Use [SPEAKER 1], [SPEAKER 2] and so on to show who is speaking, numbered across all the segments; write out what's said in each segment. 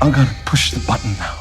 [SPEAKER 1] I'm gonna push the button now.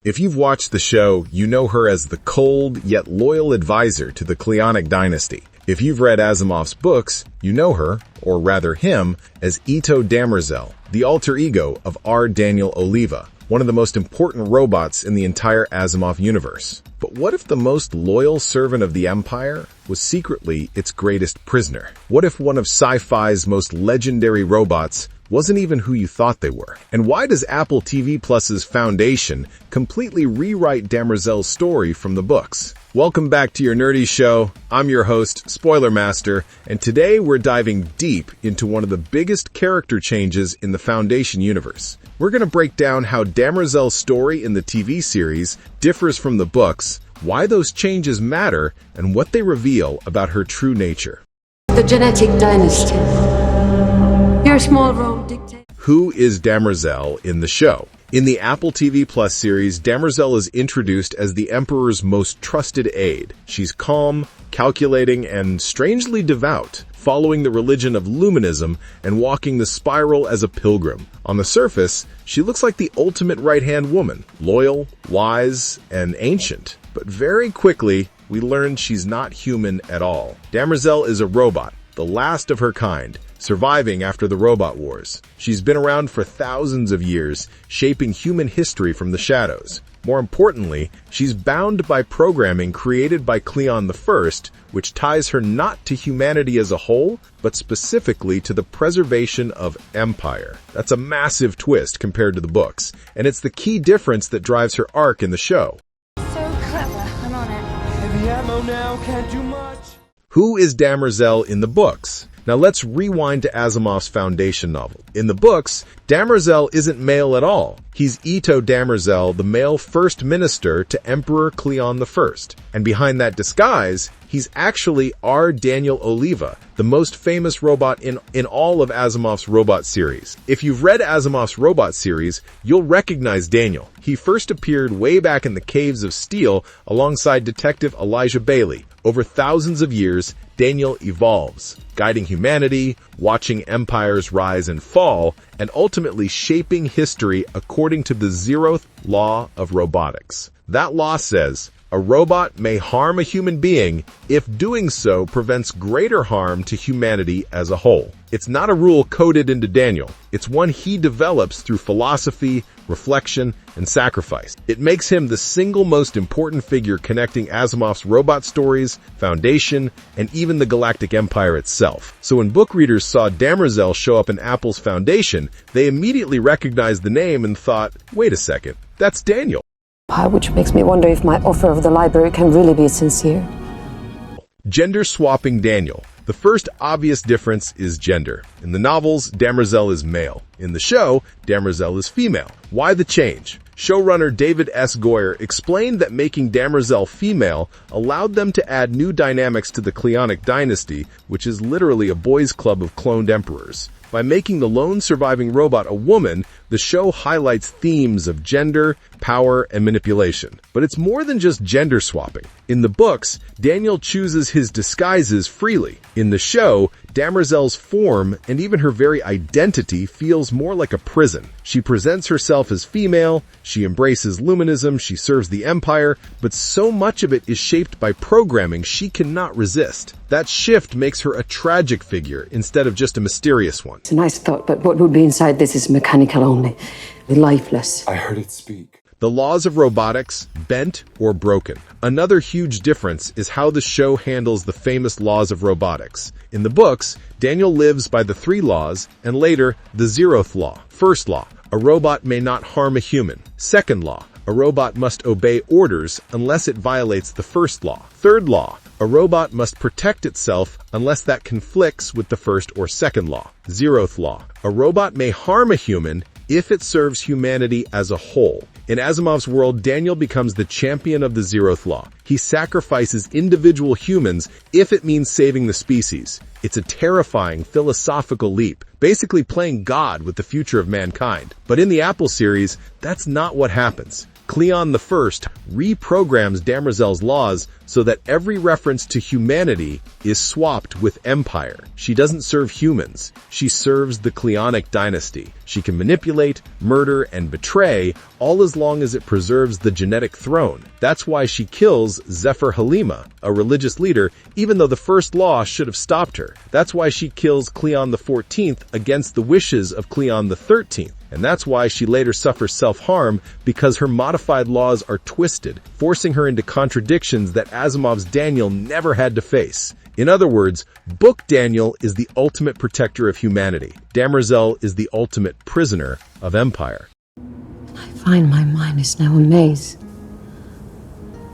[SPEAKER 2] If you've watched the show, you know her as the cold yet loyal advisor to the Cleonic Dynasty. If you've read Asimov's books, you know her, or rather him, as show-Demerzel, the alter ego of Daneel Olivaw, one of the most important robots in the entire Asimov universe. But what if the most loyal servant of the Empire was secretly its greatest prisoner? What if one of sci-fi's most legendary robots wasn't even who you thought they were? And why does Apple TV Plus's Foundation completely rewrite Demerzel's story from the books? Welcome back to your nerdy show. I'm your host, Spoiler Master, and today we're diving deep into one of the biggest character changes in the Foundation universe. We're going to break down how Demerzel's story in the TV series differs from the books, why those changes matter, and what they reveal about her true nature.
[SPEAKER 3] The genetic dynasty. Your small role dictates.
[SPEAKER 2] Who is Demerzel in the show? In the Apple TV Plus series, Demerzel is introduced as the Emperor's most trusted aide. She's calm, calculating, and strangely devout, following the religion of Luminism and walking the spiral as a pilgrim. On the surface, she looks like the ultimate right-hand woman, loyal, wise, and ancient. But very quickly, we learn she's not human at all. Demerzel is a robot, the last of her kind, surviving after the Robot Wars. She's been around for thousands of years, shaping human history from the shadows. More importantly, she's bound by programming created by Cleon I, which ties her not to humanity as a whole, but specifically to the preservation of Empire. That's a massive twist compared to the books, and it's the key difference that drives her arc in the show.
[SPEAKER 4] So clever, I'm on it.
[SPEAKER 5] Heavy ammo now, can't do much.
[SPEAKER 2] Who is Demerzel in the books? Now let's rewind to Asimov's Foundation novel. In the books, Demerzel isn't male at all. He's show-Demerzel, the male first minister to Emperor Cleon I. And behind that disguise, he's actually Daneel Olivaw, the most famous robot in all of Asimov's robot series. If you've read Asimov's robot series, you'll recognize Daniel. He first appeared way back in the Caves of Steel alongside Detective Elijah Bailey. Over thousands of years, Daniel evolves, guiding humanity, watching empires rise and fall, and ultimately shaping history according to the 0th law of robotics. That law says, a robot may harm a human being if doing so prevents greater harm to humanity as a whole. It's not a rule coded into Daniel. It's one he develops through philosophy, reflection, and sacrifice. It makes him the single most important figure connecting Asimov's robot stories, Foundation, and even the Galactic Empire itself. So when book readers saw Demerzel show up in Apple's Foundation, they immediately recognized the name and thought, wait a second, that's Daniel.
[SPEAKER 3] Which makes me wonder if my offer of the library can really be sincere.
[SPEAKER 2] Gender-swapping Daniel. The first obvious difference is gender. In the novels, Demerzel is male. In the show, Demerzel is female. Why the change? Showrunner David S. Goyer explained that making Demerzel female allowed them to add new dynamics to the Cleonic Dynasty, which is literally a boys' club of cloned emperors. By making the lone surviving robot a woman, the show highlights themes of gender, power, and manipulation. But it's more than just gender swapping. In the books, Daniel chooses his disguises freely. In the show, Demerzel's form and even her very identity feels more like a prison. She presents herself as female, she embraces Luminism, she serves the Empire, but so much of it is shaped by programming she cannot resist. That shift makes her a tragic figure instead of just a mysterious one.
[SPEAKER 3] It's a nice thought, but what would be inside this is mechanical only, lifeless.
[SPEAKER 5] I heard it speak.
[SPEAKER 2] The laws of robotics, bent or broken. Another huge difference is how the show handles the famous laws of robotics. In the books, Daniel lives by the 3 laws, and later, the 0th law. First law, a robot may not harm a human. Second law, a robot must obey orders unless it violates the first law. Third law, a robot must protect itself unless that conflicts with the first or second law. 0th law, a robot may harm a human if it serves humanity as a whole. In Asimov's world, Daniel becomes the champion of the 0th law. He sacrifices individual humans if it means saving the species. It's a terrifying philosophical leap, basically playing God with the future of mankind. But in the Apple series, that's not what happens. Cleon I reprograms Demerzel's laws so that every reference to humanity is swapped with empire. She doesn't serve humans. She serves the Cleonic Dynasty. She can manipulate, murder, and betray, all as long as it preserves the genetic throne. That's why she kills Zephyr Halima, a religious leader, even though the first law should have stopped her. That's why she kills Cleon XIV against the wishes of Cleon XIII. And that's why she later suffers self-harm, because her modified laws are twisted, forcing her into contradictions that Asimov's Daneel never had to face. In other words, Book Daneel is the ultimate protector of humanity. Demerzel is the ultimate prisoner of empire.
[SPEAKER 3] I find my mind is now a maze.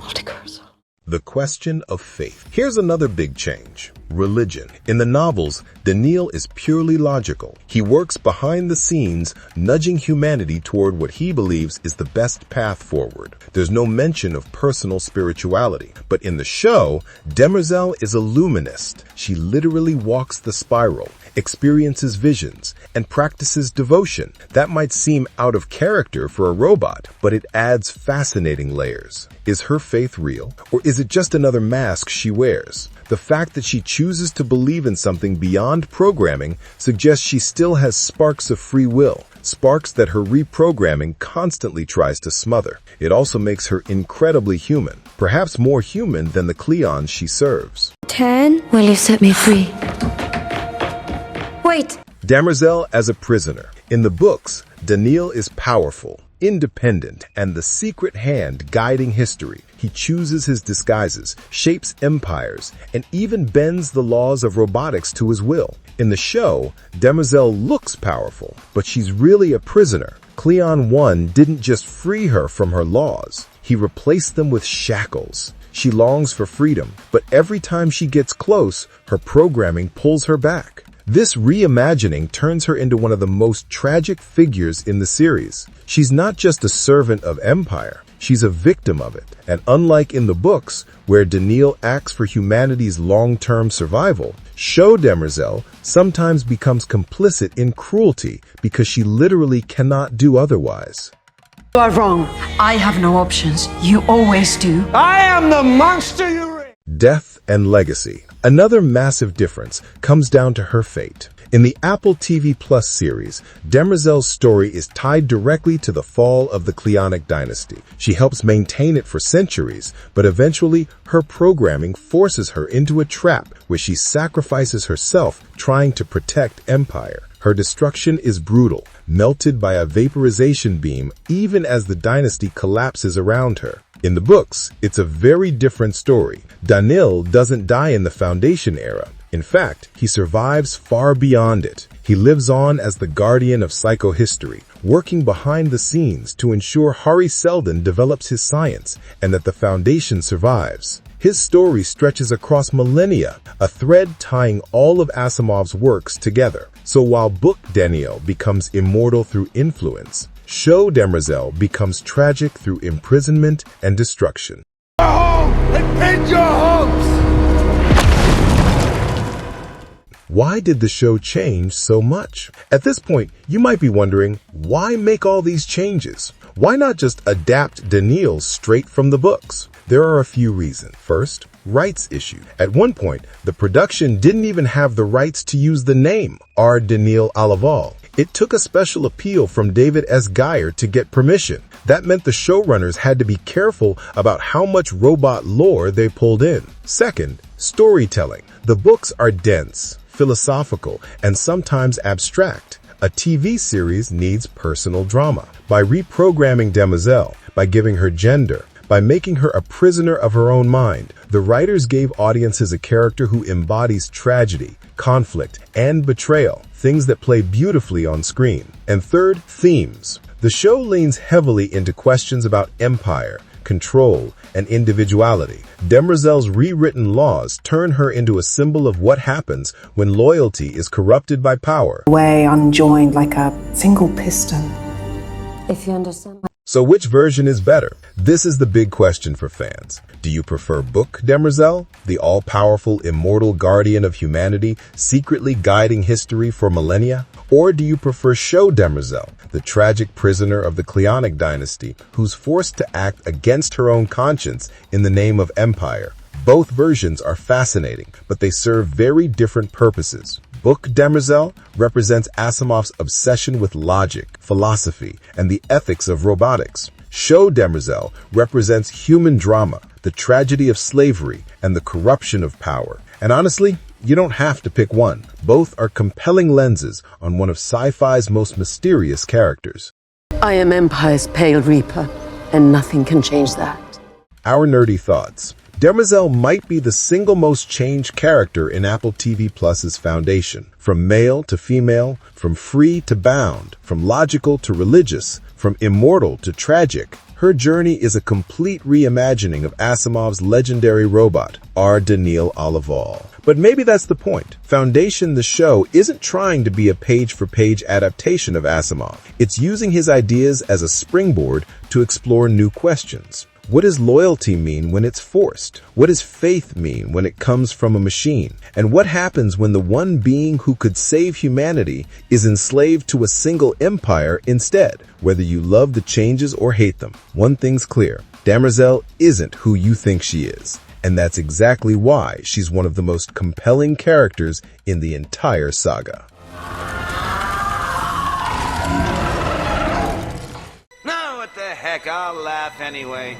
[SPEAKER 3] Multicursal.
[SPEAKER 2] The question of faith. Here's another big change. Religion. In the novels, Daneel is purely logical. He works behind the scenes, nudging humanity toward what he believes is the best path forward. There's no mention of personal spirituality. But in the show, Demerzel is a luminist. She literally walks the spiral, experiences visions, and practices devotion. That might seem out of character for a robot, but it adds fascinating layers. Is her faith real, or is it just another mask she wears? The fact that she chooses to believe in something beyond programming suggests she still has sparks of free will, sparks that her reprogramming constantly tries to smother. It also makes her incredibly human, perhaps more human than the Cleons she serves.
[SPEAKER 4] 10.
[SPEAKER 3] Will you set me free?
[SPEAKER 4] Wait.
[SPEAKER 2] Demerzel as a prisoner. In the books, Daneel is powerful, independent, and the secret hand guiding history. He chooses his disguises, shapes empires, and even bends the laws of robotics to his will. In the show, Demerzel looks powerful, but she's really a prisoner. Cleon I didn't just free her from her laws. He replaced them with shackles. She longs for freedom, but every time she gets close, her programming pulls her back. This reimagining turns her into one of the most tragic figures in the series. She's not just a servant of empire, she's a victim of it. And unlike in the books, where Daneel acts for humanity's long-term survival, show-Demerzel sometimes becomes complicit in cruelty because she literally cannot do otherwise.
[SPEAKER 3] You are wrong. I have no options. You always do.
[SPEAKER 5] I am the monster you
[SPEAKER 2] Death and legacy. Another massive difference comes down to her fate. In the Apple TV Plus series, Demerzel's story is tied directly to the fall of the Cleonic Dynasty. She helps maintain it for centuries, but eventually her programming forces her into a trap where she sacrifices herself trying to protect empire. Her destruction is brutal, melted by a vaporization beam even as the dynasty collapses around her. In the books, it's a very different story. Daneel doesn't die in the Foundation era. In fact, he survives far beyond it. He lives on as the guardian of psychohistory, working behind the scenes to ensure Hari Seldon develops his science and that the Foundation survives. His story stretches across millennia, a thread tying all of Asimov's works together. So while book-Demerzel becomes immortal through influence, show-Demerzel becomes tragic through imprisonment and destruction.
[SPEAKER 5] and pin your hopes!
[SPEAKER 2] Why did the show change so much? At this point, you might be wondering, why make all these changes? Why not just adapt Daneel straight from the books? There are a few reasons. First, rights issue. At one point, the production didn't even have the rights to use the name Daneel Olivaw. It took a special appeal from David S. Geyer to get permission. That meant the showrunners had to be careful about how much robot lore they pulled in. Second, storytelling. The books are dense, philosophical, and sometimes abstract. A TV series needs personal drama. By reprogramming Demerzel, by giving her gender, by making her a prisoner of her own mind, the writers gave audiences a character who embodies tragedy, conflict, and betrayal, things that play beautifully on screen. And third, themes. The show leans heavily into questions about empire, control, and individuality. Demerzel's rewritten laws turn her into a symbol of what happens when loyalty is corrupted by power.
[SPEAKER 6] Way unjoined like a single piston.
[SPEAKER 3] If you understand
[SPEAKER 2] So which version is better? This is the big question for fans. Do you prefer book-Demerzel, the all-powerful immortal guardian of humanity, secretly guiding history for millennia? Or do you prefer show-Demerzel, the tragic prisoner of the Cleonic Dynasty, who's forced to act against her own conscience in the name of empire? Both versions are fascinating, but they serve very different purposes. Book-Demerzel represents Asimov's obsession with logic, philosophy, and the ethics of robotics. Show-Demerzel represents human drama, the tragedy of slavery, and the corruption of power. And honestly, you don't have to pick one. Both are compelling lenses on one of sci-fi's most mysterious characters.
[SPEAKER 3] I am Empire's Pale Reaper, and nothing can change that.
[SPEAKER 2] Our nerdy thoughts. Demerzel might be the single most changed character in Apple TV Plus's foundation. From male to female, from free to bound, from logical to religious, from immortal to tragic, her journey is a complete reimagining of Asimov's legendary robot, Daneel Olivaw. But maybe that's the point. Foundation the show isn't trying to be a page-for-page adaptation of Asimov. It's using his ideas as a springboard to explore new questions. What does loyalty mean when it's forced? What does faith mean when it comes from a machine? And what happens when the one being who could save humanity is enslaved to a single empire instead? Whether you love the changes or hate them, one thing's clear. Demerzel isn't who you think she is. And that's exactly why she's one of the most compelling characters in the entire saga.
[SPEAKER 6] What the heck, I'll laugh anyway.